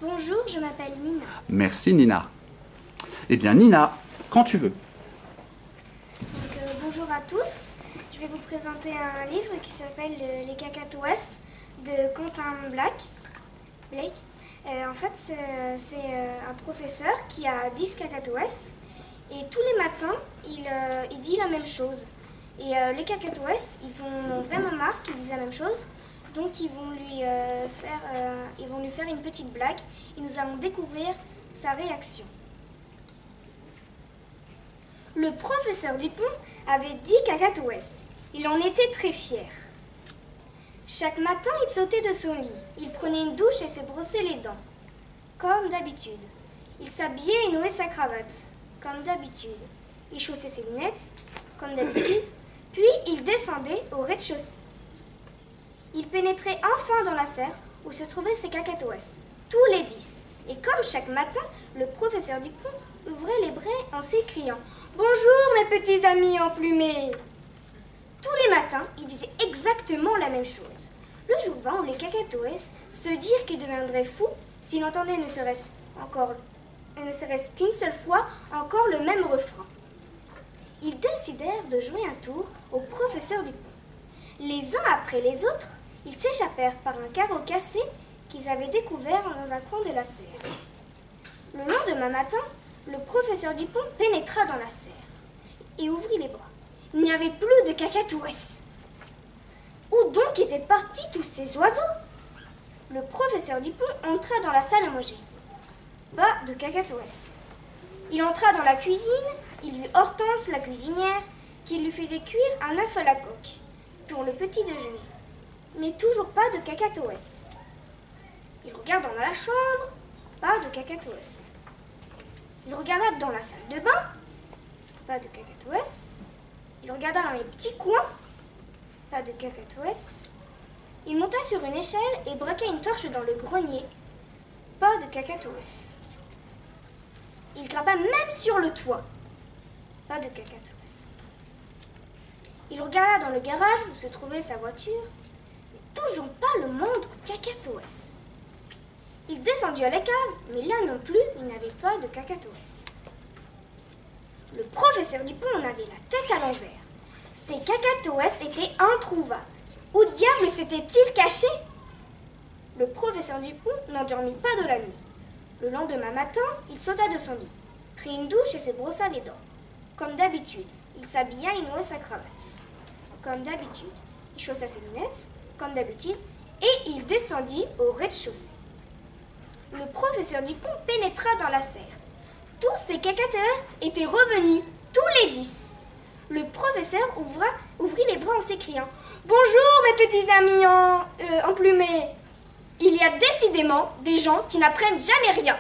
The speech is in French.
Bonjour, je m'appelle Nina. Merci Nina. Eh bien Nina, quand tu veux. Bonjour à tous. Je vais vous présenter un livre qui s'appelle Les Cacatoès de Quentin Blake. En fait, c'est un professeur qui a 10 cacatoès et tous les matins, il dit la même chose. Et les cacatoès, ils en ont vraiment marre qu'ils disent la même chose. Donc ils vont lui faire une petite blague et nous allons découvrir sa réaction. Le professeur Dupont avait 10 cacatoès. Il en était très fier. Chaque matin, il sautait de son lit. Il prenait une douche et se brossait les dents, comme d'habitude. Il s'habillait et nouait sa cravate, comme d'habitude. Il chaussait ses lunettes, comme d'habitude. Puis il descendait au rez-de-chaussée. Il pénétrait enfin dans la serre où se trouvaient ses cacatoès, tous les 10. Et comme chaque matin, le professeur Dupont ouvrait les bras en s'écriant « Bonjour mes petits amis emplumés !» Tous les matins, il disait exactement la même chose. Le jour vint où les cacatoès se dirent qu'ils deviendraient fous s'ils entendaient ne serait-ce qu'une seule fois encore le même refrain. Ils décidèrent de jouer un tour au professeur Dupont. Les uns après les autres, ils s'échappèrent par un carreau cassé qu'ils avaient découvert dans un coin de la serre. Le lendemain matin, le professeur Dupont pénétra dans la serre et ouvrit les bras. Il n'y avait plus de cacatoès. Où donc étaient partis tous ces oiseaux? Le professeur Dupont entra dans la salle à manger. Pas de cacatoès. Il entra dans la cuisine, il vit Hortense, la cuisinière, qui lui faisait cuire un œuf à la coque pour le petit déjeuner. Mais toujours pas de cacatoès. Il regarda dans la chambre, pas de cacatoès. Il regarda dans la salle de bain, pas de cacatoès. Il regarda dans les petits coins, pas de cacatoès. Il monta sur une échelle et braqua une torche dans le grenier, pas de cacatoès. Il grimpa même sur le toit, pas de cacatoès. Il regarda dans le garage où se trouvait sa voiture, mais toujours pas le moindre cacatoès. Il descendit à la cave, mais là non plus, il n'avait pas de cacatoès. Le professeur Dupont en avait la tête à l'envers. Ces cacatoès étaient introuvables. Où diable s'étaient-ils cachés? Le professeur Dupont n'endormit pas de la nuit. Le lendemain matin, il sauta de son lit, prit une douche et se brossa les dents. Comme d'habitude, il s'habilla et nouait sa cravate. Comme d'habitude, il chaussa ses lunettes, comme d'habitude, et il descendit au rez-de-chaussée. Le professeur Dupont pénétra dans la serre. Tous ces cacatoès étaient revenus, tous les 10. Le professeur ouvrit les bras en s'écriant « Bonjour mes petits amis emplumés ! Il y a décidément des gens qui n'apprennent jamais rien. »